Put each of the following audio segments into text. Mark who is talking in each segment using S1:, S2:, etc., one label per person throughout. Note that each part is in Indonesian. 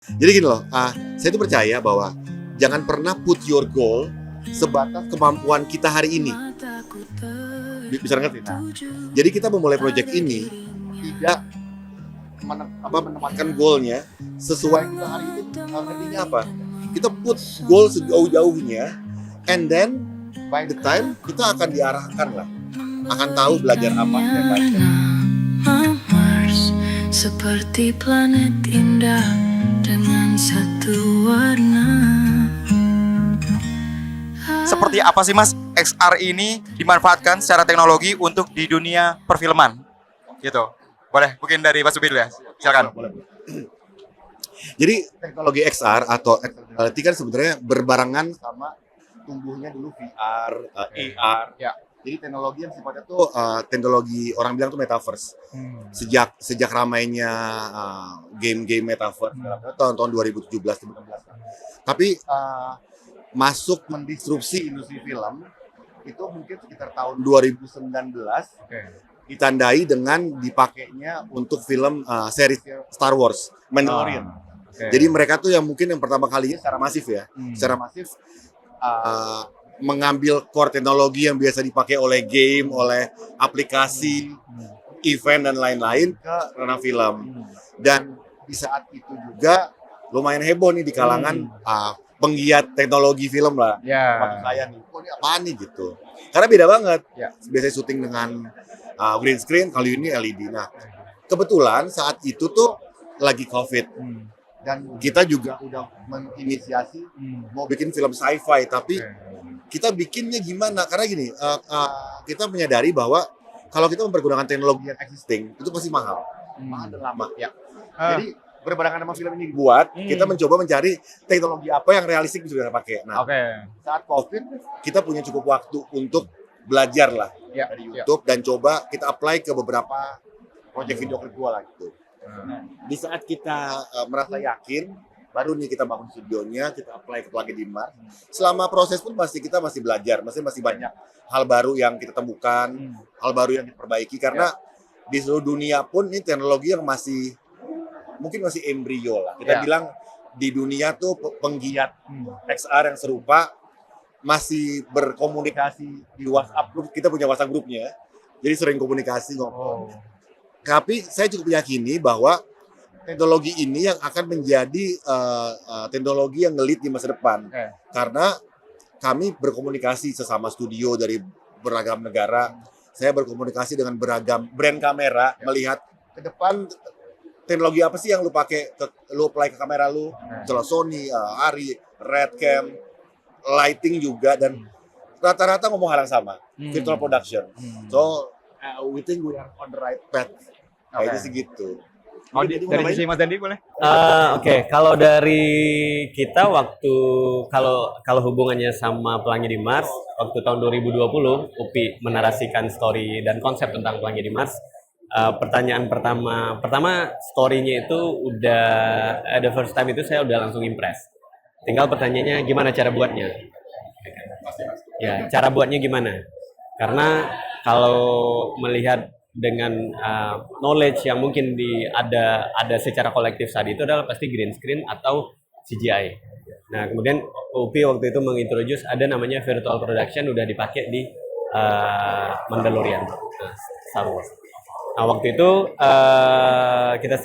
S1: Jadi gini loh, saya tuh percaya bahwa jangan pernah put your goal sebatas kemampuan kita hari ini. Bisa ngerti? Nah, jadi kita memulai project ini tidak menempatkan goalnya sesuai kita hari ini. Artinya apa? Kita put goal sejauh-jauhnya, and then by the time kita akan diarahkan lah, akan tahu belajar apa dan lain-lain.
S2: Mars seperti planet indah dengan satu warna.
S3: Seperti apa sih Mas XR ini dimanfaatkan secara teknologi untuk di dunia perfilman? Gitu. Boleh, mungkin dari Mas Subir ya. Silakan.
S1: Boleh. Jadi teknologi XR atau extended reality kan sebenarnya berbarengan sama tumbuhnya dulu VR, AR.
S3: Ya.
S1: Jadi teknologi yang sifatnya tuh teknologi orang bilang tuh metaverse. Sejak ramainya game-game metaverse tahun 2017-2018. Tapi masuk mendisrupsi industri film itu mungkin sekitar tahun 2019. Ditandai dengan dipakainya untuk film series Star Wars, Mandalorian. Jadi mereka tuh yang mungkin yang pertama kalinya secara masif ya, secara masif mengambil core teknologi yang biasa dipakai oleh game, oleh aplikasi, event dan lain-lain ke ranah film. Dan di saat itu juga lumayan heboh nih di kalangan penggiat teknologi film lah. Maksud saya nih, kok ini apaan nih gitu. Karena beda banget. Biasanya syuting dengan green screen, kali ini LED. Nah, kebetulan saat itu tuh lagi COVID. Dan kita juga udah menginisiasi mau bikin film sci-fi, tapi kita bikinnya gimana? Karena gini, kita menyadari bahwa kalau kita mempergunakan teknologi yang existing, itu pasti mahal. Mahal dan lama. Jadi, berbarengan sama film ini dibuat, kita mencoba mencari teknologi apa yang realistik bisa kita pakai. Nah, saat COVID, kita punya cukup waktu untuk belajar lah dari YouTube dan coba kita apply ke beberapa project video klip gua lah gitu. Di saat kita merasa yakin, baru nih kita bangun studionya, kita apply ke Plugin di Mars. Selama proses pun kita masih belajar, masih banyak hal baru yang kita temukan, hal baru yang diperbaiki karena di seluruh dunia pun ini teknologi yang mungkin masih embrio lah. Kita bilang di dunia tuh penggiat XR yang serupa masih berkomunikasi di WhatsApp group. Kita punya WhatsApp grupnya, jadi sering komunikasi ngobrol. Tapi saya cukup yakini bahwa teknologi ini yang akan menjadi teknologi yang ngelit di masa depan. Karena kami berkomunikasi sesama studio dari beragam negara. Saya berkomunikasi dengan beragam brand kamera, melihat ke depan teknologi apa sih yang lu pakai, lu apply ke kamera lu, misalnya Sony, Arri, Redcam, lighting juga, dan rata-rata ngomong hal yang sama, virtual production. So we think we are on the right path. Kayaknya sih gitu.
S3: Dari sisi Mas Dandi boleh?
S4: Oke, kalau dari kita waktu kalau hubungannya sama Pelangi di Mars, waktu tahun 2020 UPI menarasikan story dan konsep tentang Pelangi di Mars. Pertanyaan pertama story-nya itu udah the first time itu saya udah langsung impress. Tinggal pertanyaannya gimana cara buatnya? Ya, cara buatnya gimana? Karena kalau melihat dengan knowledge yang mungkin ada secara kolektif saat itu adalah pasti green screen atau CGI. Nah, kemudian UPI waktu itu mengintroduce ada namanya virtual production udah dipakai di Mandalorian, Star Wars. Nah, waktu itu kita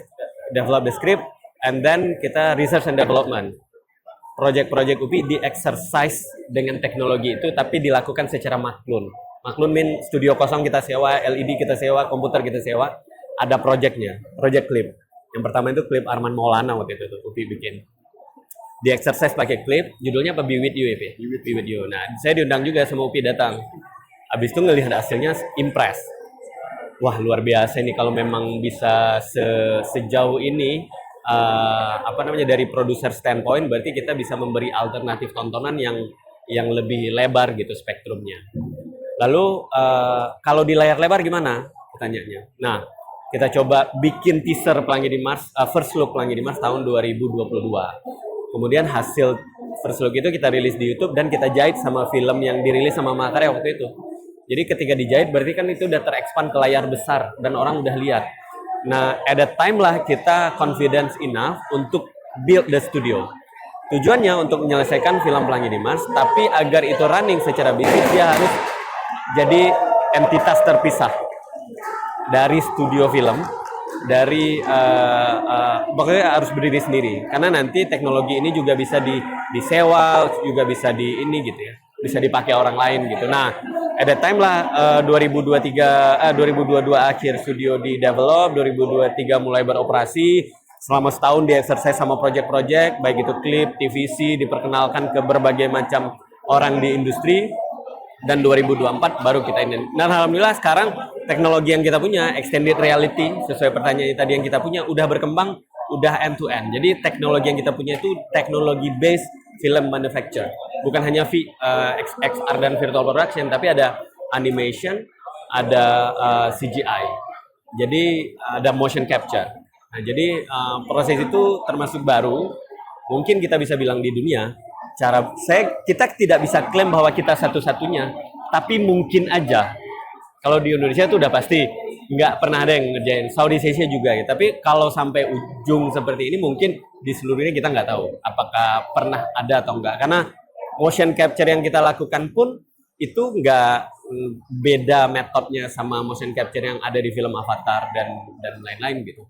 S4: develop the script and then kita research and development. Project-project UPI di exercise dengan teknologi itu tapi dilakukan secara maklun. Maklun mean studio kosong kita sewa, LED kita sewa, komputer kita sewa, ada projectnya, project clip. Yang pertama itu klip Arman Maulana waktu itu UPI bikin. Di exercise pakai klip, judulnya apa? Be With You ya, Be With You. Nah, saya diundang juga sama UPI datang. Habis itu ngelihat hasilnya impress. Wah, luar biasa ini kalau memang bisa sejauh ini dari produser standpoint berarti kita bisa memberi alternatif tontonan yang lebih lebar gitu spektrumnya. Lalu kalau di layar lebar gimana? Pertanyaannya. Nah, kita coba bikin teaser Pelangi di Mars, first look Pelangi di Mars tahun 2022. Kemudian hasil first look itu kita rilis di YouTube dan kita jahit sama film yang dirilis sama Makarya waktu itu. Jadi ketika dijahit berarti kan itu udah terekspand ke layar besar dan orang udah lihat. Nah, at that time lah kita confidence enough untuk build the studio. Tujuannya untuk menyelesaikan film Pelangi di Mars, tapi agar itu running secara bisnis dia harus jadi entitas terpisah dari studio film, dari pokoknya harus berdiri sendiri. Karena nanti teknologi ini juga bisa disewa, juga bisa di ini gitu ya, bisa dipakai orang lain gitu. Nah, at that time lah 2022 akhir studio di develop, 2023 mulai beroperasi. Selama setahun dia exercise sama project-project, baik itu klip, TVC, diperkenalkan ke berbagai macam orang di industri. Dan 2024 baru kita ini. Dan alhamdulillah sekarang teknologi yang kita punya, extended reality, sesuai pertanyaan tadi yang kita punya, udah berkembang, udah end to end. Jadi teknologi yang kita punya itu teknologi based film manufacture. Bukan hanya XR dan virtual production, tapi ada animation, ada CGI. Jadi ada motion capture. Nah, jadi proses itu termasuk baru, mungkin kita bisa bilang di dunia. Kita tidak bisa klaim bahwa kita satu-satunya, tapi mungkin aja. Kalau di Indonesia itu udah pasti nggak pernah ada yang ngerjain. Southeast Asia juga ya. Tapi kalau sampai ujung seperti ini, mungkin di seluruhnya kita nggak tahu apakah pernah ada atau enggak. Karena motion capture yang kita lakukan pun itu nggak beda metodenya sama motion capture yang ada di film Avatar dan lain-lain gitu.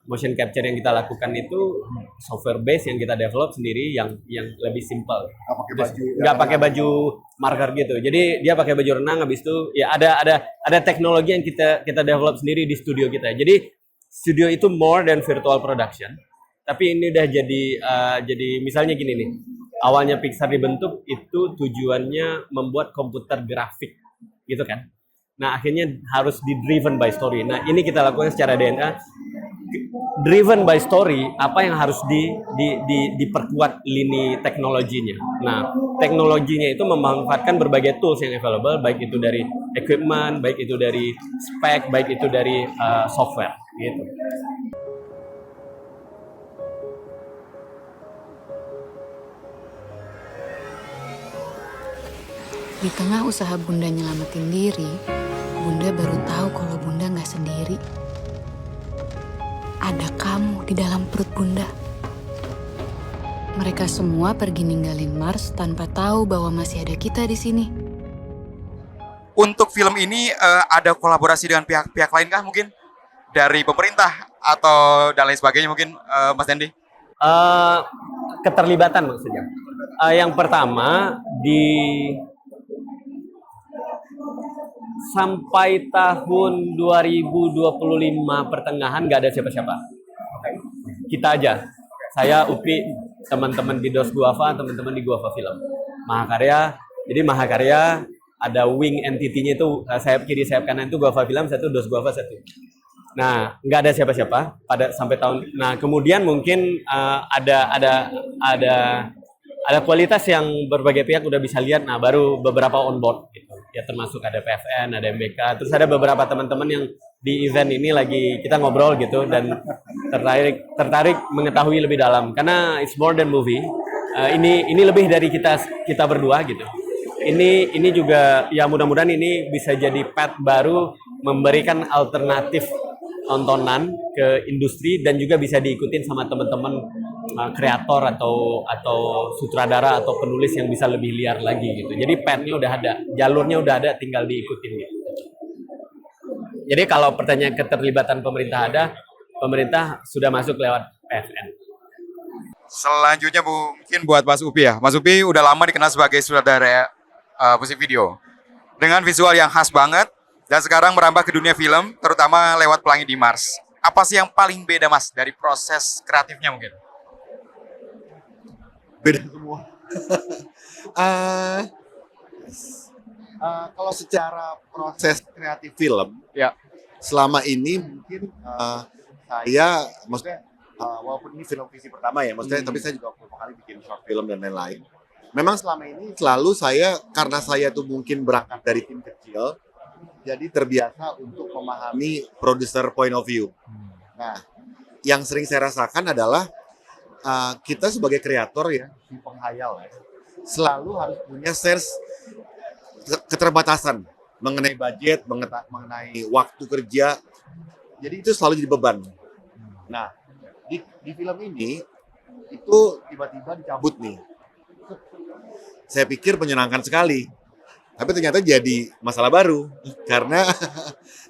S4: Motion capture yang kita lakukan itu software base yang kita develop sendiri yang lebih simple. Nggak pakai baju marker gitu. Jadi dia pakai baju renang, habis itu ya ada teknologi yang kita develop sendiri di studio kita. Jadi studio itu more than virtual production. Tapi ini udah jadi misalnya gini nih. Awalnya Pixar dibentuk itu tujuannya membuat komputer grafik gitu kan. Nah, akhirnya harus di-driven by story. Nah, ini kita lakukan secara DNA. Driven by story, apa yang harus diperkuat lini teknologinya. Nah, teknologinya itu memanfaatkan berbagai tools yang available, baik itu dari equipment, baik itu dari spek, baik itu dari software, gitu.
S5: Di tengah usaha Bunda nyelamatin diri, Bunda baru tahu kalau Bunda nggak sendiri. Ada kamu di dalam perut Bunda. Mereka semua pergi ninggalin Mars tanpa tahu bahwa masih ada kita di sini.
S3: Untuk film ini ada kolaborasi dengan pihak-pihak lain kah mungkin? Dari pemerintah atau dan lain sebagainya mungkin, Mas Dendi?
S4: Keterlibatan maksudnya. Yang pertama, sampai tahun 2025 pertengahan nggak ada siapa-siapa. Kita aja. Saya, Upi, teman-teman di Dos Guava, teman-teman di Guava Film. Mahakarya. Jadi Mahakarya ada wing entity-nya itu sayap kiri, sayap kanan itu Guava Film satu, Dos Guava satu. Nah, nggak ada siapa-siapa pada sampai tahun. Nah, kemudian mungkin ada kualitas yang berbagai pihak udah bisa lihat. Nah, baru beberapa on board gitu. Ya termasuk ada PFN, ada MBK, terus ada beberapa teman-teman yang di event ini lagi kita ngobrol gitu dan tertarik mengetahui lebih dalam karena it's more than movie. Ini lebih dari kita berdua gitu. Ini juga ya mudah-mudahan ini bisa jadi path baru memberikan alternatif tontonan ke industri dan juga bisa diikutin sama teman-teman kreator atau sutradara atau penulis yang bisa lebih liar lagi gitu. Jadi path-nya udah ada, jalurnya udah ada, tinggal diikutin gitu. Jadi kalau pertanyaan keterlibatan pemerintah ada, pemerintah sudah masuk lewat PFN.
S3: Selanjutnya mungkin buat Mas Upi ya. Mas Upi udah lama dikenal sebagai sutradara musik video. Dengan visual yang khas banget dan sekarang merambah ke dunia film, terutama lewat Pelangi di Mars. Apa sih yang paling beda Mas dari proses kreatifnya mungkin?
S1: Beda semua. Kalau secara proses kreatif film,
S3: Ya.
S1: selama ini mungkin saya, maksudnya walaupun ini film visi pertama ya, maksudnya tapi saya juga beberapa kali bikin short film dan lain-lain. Memang selama ini selalu karena saya tuh mungkin berangkat dari tim kecil, jadi terbiasa untuk memahami producer point of view. Nah, yang sering saya rasakan adalah kita sebagai kreator ya, di penghayal ya, selalu harus punya sense keterbatasan mengenai budget, mengenai waktu kerja. Jadi itu selalu jadi beban. Nah, di film ini itu tiba-tiba dicabut nih. Saya pikir menyenangkan sekali, tapi ternyata jadi masalah baru karena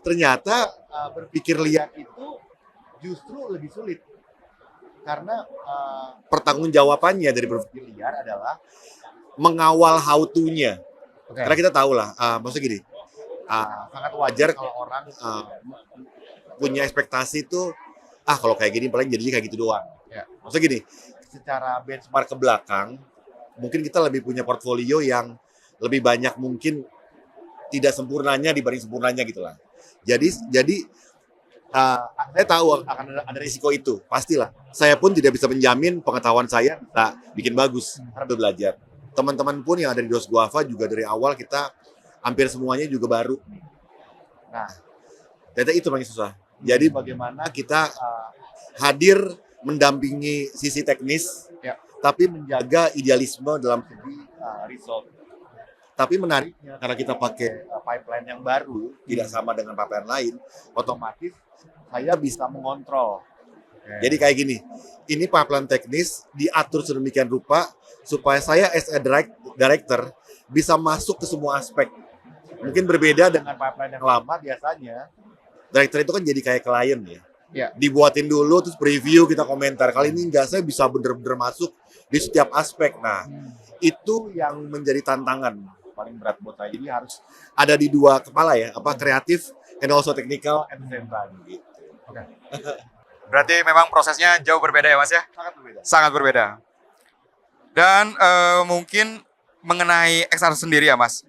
S1: ternyata berpikir liar itu justru lebih sulit karena pertanggungjawabannya dari berpikir liar adalah mengawal how to-nya. Karena kita tahu lah, maksudnya gini, sangat wajar kalau orang punya ekspektasi itu, kalau kayak gini paling jadinya kayak gitu doang.
S3: Ya.
S1: Maksudnya gini, secara benchmark ke belakang, mungkin kita lebih punya portfolio yang lebih banyak mungkin tidak sempurnanya dibanding sempurnanya gitu lah. Jadi saya tahu akan ada risiko itu, pastilah. Saya pun tidak bisa menjamin pengetahuan saya bisa bikin bagus karena belajar. Teman-teman pun yang ada di Dos Guava juga dari awal kita hampir semuanya juga baru. Nah, ternyata itu paling susah. Jadi bagaimana kita hadir mendampingi sisi teknis, tapi menjaga idealisme dalam segi result. Tapi menariknya karena kita pakai pipeline yang baru, tidak sama dengan pipeline lain, otomatis saya bisa mengontrol. Jadi kayak gini, ini pipeline teknis diatur sedemikian rupa supaya saya as a director bisa masuk ke semua aspek. Mungkin berbeda dengan pipeline yang lama, biasanya director itu kan jadi kayak klien ya. Dibuatin dulu terus preview, kita komentar. Kali ini enggak, saya bisa bener-bener masuk di setiap aspek. Nah, itu yang menjadi tantangan paling berat buat saya. Jadi harus ada di dua kepala ya, kreatif and also technical at the same time gitu.
S3: Berarti memang prosesnya jauh berbeda ya Mas ya?
S1: Sangat berbeda.
S3: Sangat berbeda. Dan mungkin mengenai XR sendiri ya Mas,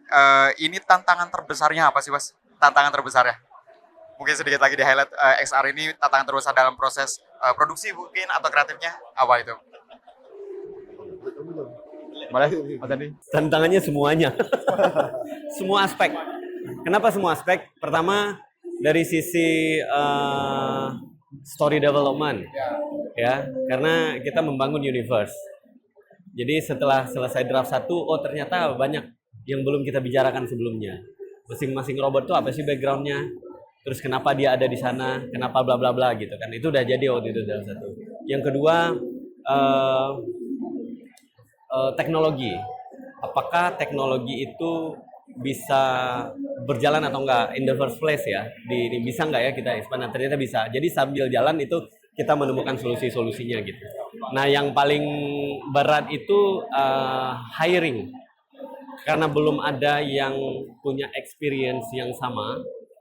S3: ini tantangan terbesarnya apa sih Mas? Tantangan terbesarnya? Mungkin sedikit lagi di highlight XR ini tantangan terbesar dalam proses produksi mungkin atau kreatifnya apa itu?
S4: Tantangannya semuanya. Semua aspek. Kenapa semua aspek? Pertama dari sisi story development. Ya, karena kita membangun universe. Jadi setelah selesai draft 1, ternyata banyak yang belum kita bicarakan sebelumnya. Masing-masing robot tuh apa sih background-nya? Terus kenapa dia ada di sana? Kenapa bla bla bla gitu kan? Itu udah jadi waktu itu draft 1. Yang kedua teknologi. Apakah teknologi itu bisa berjalan atau enggak in the first place ya? Bisa enggak ya kita expand? Nah, ternyata bisa. Jadi sambil jalan itu kita menemukan solusi-solusinya gitu. Nah, yang paling berat itu hiring. Karena belum ada yang punya experience yang sama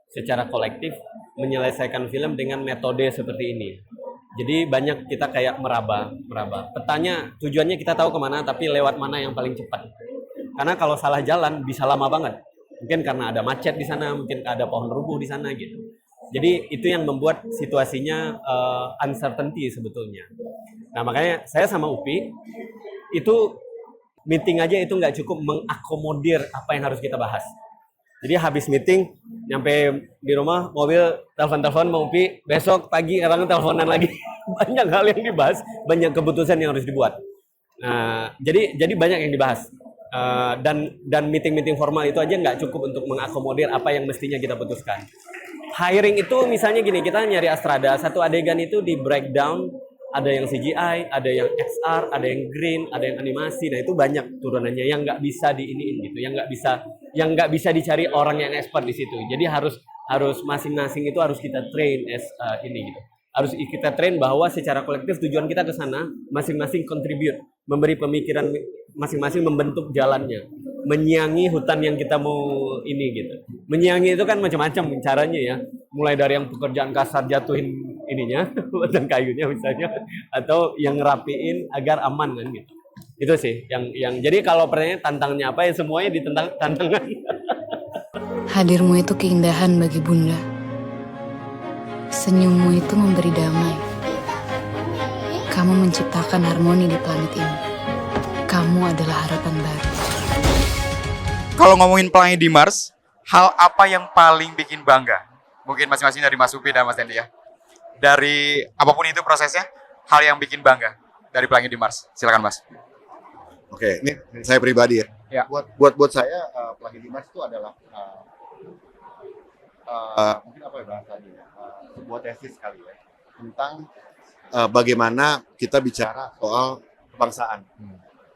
S4: secara kolektif menyelesaikan film dengan metode seperti ini. Jadi banyak kita kayak meraba. Petanya tujuannya kita tahu kemana, tapi lewat mana yang paling cepat. Karena kalau salah jalan bisa lama banget. Mungkin karena ada macet di sana, mungkin ada pohon rubuh di sana gitu. Jadi itu yang membuat situasinya uncertainty sebetulnya. Nah makanya saya sama Upi itu meeting aja itu nggak cukup mengakomodir apa yang harus kita bahas. Jadi habis meeting, nyampe di rumah, mobil, telepon-telepon mau Upi, besok pagi orang teleponan lagi. Banyak hal yang dibahas, banyak keputusan yang harus dibuat. Nah, jadi banyak yang dibahas. Dan meeting-meeting formal itu aja nggak cukup untuk mengakomodir apa yang mestinya kita putuskan. Hiring itu misalnya gini, kita nyari Astrada, satu adegan itu di breakdown, ada yang CGI, ada yang XR, ada yang green, ada yang animasi. Nah itu banyak turunannya yang nggak bisa diiniin gitu, yang nggak bisa dicari orang yang expert di situ. Jadi harus masing-masing itu harus kita train ini gitu. Harus kita train bahwa secara kolektif tujuan kita ke sana, masing-masing contribute, memberi pemikiran masing-masing, membentuk jalannya, menyiangi hutan yang kita mau ini gitu. Menyiangi itu kan macam-macam caranya ya, mulai dari yang pekerjaan kasar jatuhin ininya, batang kayunya misalnya, atau yang ngerapiin agar aman kan gitu. Itu sih yang jadi kalau pertanyaan tantangannya apa ya, semuanya ditentang tantangan.
S5: Hadirmu itu keindahan bagi Bunda. Senyummu itu memberi damai. Kamu menciptakan harmoni di planet ini. Kamu adalah harapan baru.
S3: Kalau ngomongin pelangi di Mars, hal apa yang paling bikin bangga? Mungkin masing-masing dari Mas Upi dan Mas Dendi ya. Dari apapun itu prosesnya, hal yang bikin bangga dari pelangi di Mars. Silakan Mas.
S1: Oke, ini saya pribadi ya.
S3: Ya.
S1: Buat saya pelangi di Mars itu adalah mungkin apa ya bahasanya, sebuah tesis kali ya, tentang bagaimana kita bicara soal kebangsaan.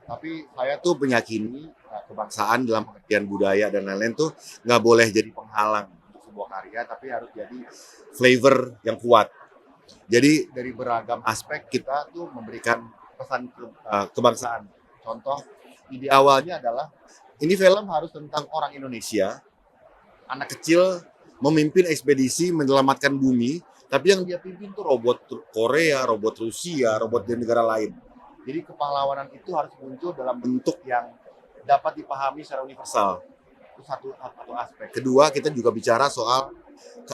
S1: Tapi saya tuh meyakini kebangsaan dalam pengertian budaya dan lain-lain tuh nggak boleh jadi penghalang untuk sebuah karya, tapi harus jadi flavor yang kuat. Jadi dari beragam aspek kita tuh memberikan pesan kebangsaan. Contoh, ide awalnya adalah ini film harus tentang orang Indonesia, anak kecil memimpin ekspedisi menyelamatkan bumi, tapi yang dia pimpin tuh robot Korea, robot Rusia, robot dari negara lain. Jadi kepahlawanan itu harus muncul dalam bentuk yang dapat dipahami secara universal. Itu satu aspek. Kedua, kita juga bicara soal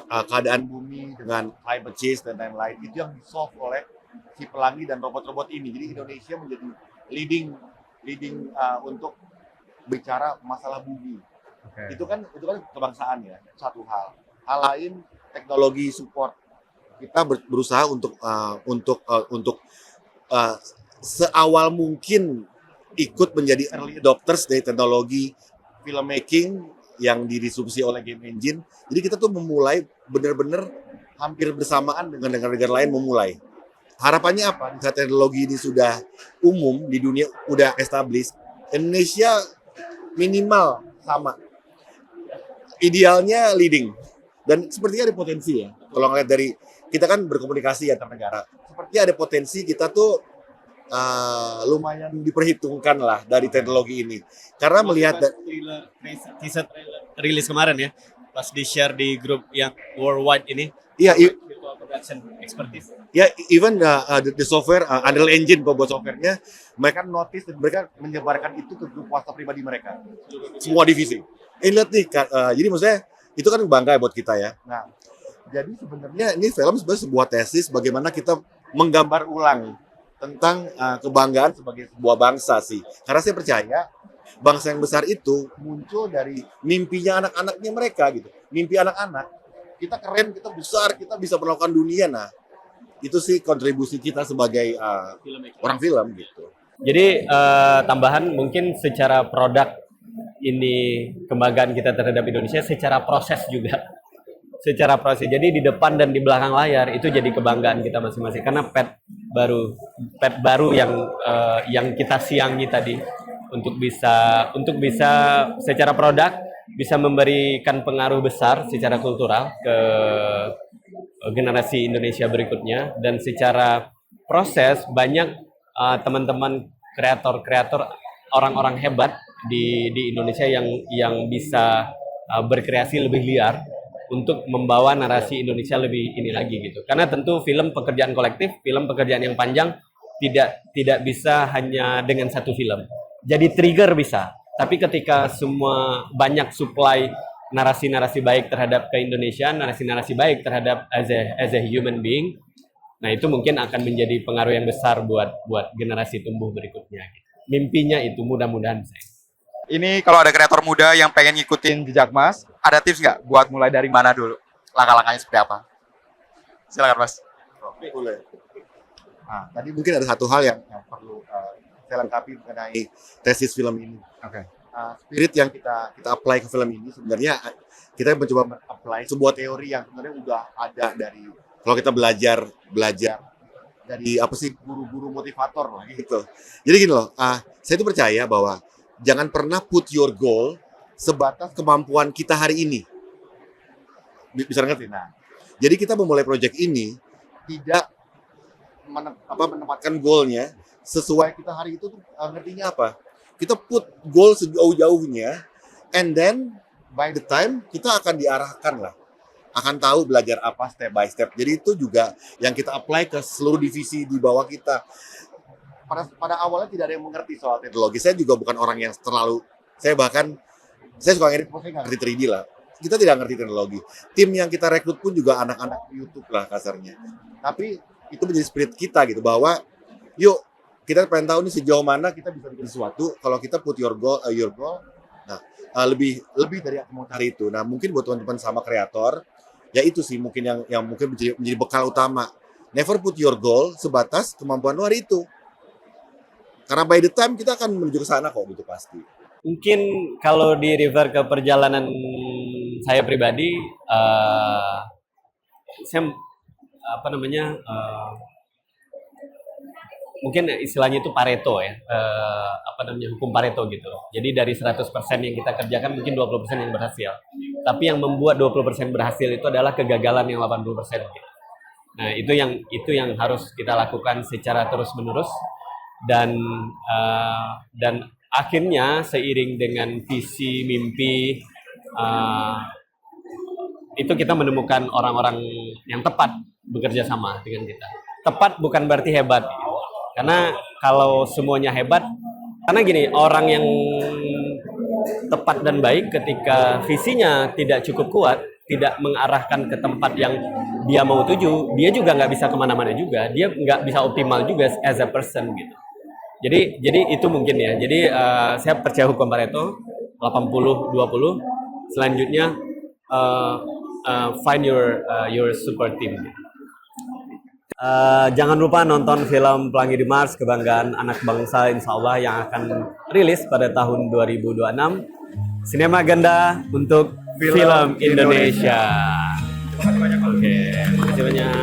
S1: keadaan bumi dengan climate change dan lain-lain. Itu yang di-solve oleh si pelangi dan robot-robot ini. Jadi Indonesia menjadi leading untuk bicara masalah bumi. Itu kan kebangsaan ya, satu hal. Hal lain, teknologi support. Kita berusaha untuk seawal mungkin ikut menjadi early adopters dari teknologi filmmaking yang didisrupsi oleh game engine. Jadi kita tuh memulai benar-benar hampir bersamaan dengan negara-negara lain memulai. Harapannya apa? Saat teknologi ini sudah umum di dunia, udah established, Indonesia minimal sama. Idealnya leading. Dan sepertinya ada potensi ya. Kalau ngeliat dari, kita kan berkomunikasi antar negara. Sepertinya ada potensi kita tuh lumayan diperhitungkan lah dari teknologi ini. Karena melihat
S4: teaser rilis kemarin ya, pas di-share di grup yang worldwide ini.
S1: Iya,
S4: virtual production expertise.
S1: ya even the software, Unreal Engine buat softwarenya, mereka notice dan mereka menyebarkan itu ke grup WhatsApp pribadi mereka. Semua divisi. Lihat nih, jadi maksudnya itu kan bangga buat kita ya. Nah, jadi sebenarnya ini film sebenarnya sebuah tesis bagaimana kita menggambar ulang tentang kebanggaan sebagai sebuah bangsa sih. Karena saya percaya bangsa yang besar itu muncul dari mimpinya anak-anaknya mereka gitu. Mimpi anak-anak, kita keren, kita besar, kita bisa melakukan dunia. Nah, itu sih kontribusi kita sebagai orang film gitu.
S4: Jadi tambahan mungkin secara produk ini kebanggaan kita terhadap Indonesia, secara proses juga. Secara proses. Jadi di depan dan di belakang layar itu jadi kebanggaan kita masing-masing karena pet baru yang kita siangi tadi untuk bisa secara produk bisa memberikan pengaruh besar secara kultural ke generasi Indonesia berikutnya, dan secara proses banyak teman-teman kreator orang-orang hebat di Indonesia yang bisa berkreasi lebih liar untuk membawa narasi Indonesia lebih ini lagi gitu. Karena tentu film pekerjaan kolektif, film pekerjaan yang panjang tidak bisa hanya dengan satu film. Jadi trigger bisa, tapi ketika semua banyak supply narasi-narasi baik terhadap keindonesiaan, narasi-narasi baik terhadap as a human being, nah itu mungkin akan menjadi pengaruh yang besar buat generasi tumbuh berikutnya. Mimpinya itu mudah-mudahan saya.
S3: Ini kalau ada kreator muda yang pengen ngikutin jejak Mas, ada tips nggak buat mulai dari mana dulu? Langkah-langkahnya seperti apa? Silakan Mas.
S1: Boleh. Nah, tadi mungkin ada satu hal yang perlu saya lengkapi mengenai tesis film ini.
S3: Oke.
S1: Spirit yang kita apply ke film ini sebenarnya kita mencoba apply sebuah teori yang sebenarnya udah ada dari kalau kita belajar dari apa sih guru-guru motivator lah gitu. Jadi gini loh, saya tuh percaya bahwa jangan pernah put your goal sebatas kemampuan kita hari ini. Bisa ngerti? Nah, jadi kita memulai project ini tidak menempatkan goalnya sesuai kita hari itu tuh ngertinya apa. Kita put goal sejauh-jauhnya, and then by the time kita akan diarahkan lah. Akan tahu belajar apa step by step. Jadi itu juga yang kita apply ke seluruh divisi di bawah kita. Pada awalnya tidak ada yang mengerti soal teknologi. Saya juga bukan orang yang terlalu, saya suka ngedit, saya nggak ngerti 3D lah. Kita tidak ngerti teknologi. Tim yang kita rekrut pun juga anak-anak YouTube lah kasarnya. Tapi itu menjadi spirit kita gitu, bahwa yuk kita pengen tahu nih sejauh mana kita bisa bikin sesuatu. Kalau kita put your goal, nah lebih dari hari itu. Nah mungkin buat teman-teman sama kreator, ya itu sih mungkin yang mungkin menjadi bekal utama. Never put your goal sebatas kemampuan lu hari itu. Karena by the time kita akan menuju ke sana kok, gitu pasti.
S4: Mungkin kalau di refer ke perjalanan saya pribadi, saya mungkin istilahnya itu Pareto ya, hukum Pareto gitu. Jadi dari 100% yang kita kerjakan mungkin 20% yang berhasil. Tapi yang membuat 20% berhasil itu adalah kegagalan yang 80% gitu. Nah, itu yang harus kita lakukan secara terus-menerus dan akhirnya seiring dengan visi, mimpi, itu kita menemukan orang-orang yang tepat bekerja sama dengan kita. Tepat bukan berarti hebat. Karena kalau semuanya hebat, karena gini, orang yang tepat dan baik ketika visinya tidak cukup kuat, tidak mengarahkan ke tempat yang dia mau tuju, dia juga nggak bisa kemana-mana juga, dia nggak bisa optimal juga as a person gitu. Jadi itu mungkin ya. Jadi saya percaya hukum Pareto 80-20. Selanjutnya find your super team. Jangan lupa nonton film Pelangi di Mars, Kebanggaan Anak Bangsa, insya Allah yang akan rilis pada tahun 2026. Sinema Ganda untuk film Indonesia. Oke, terima kasih banyak.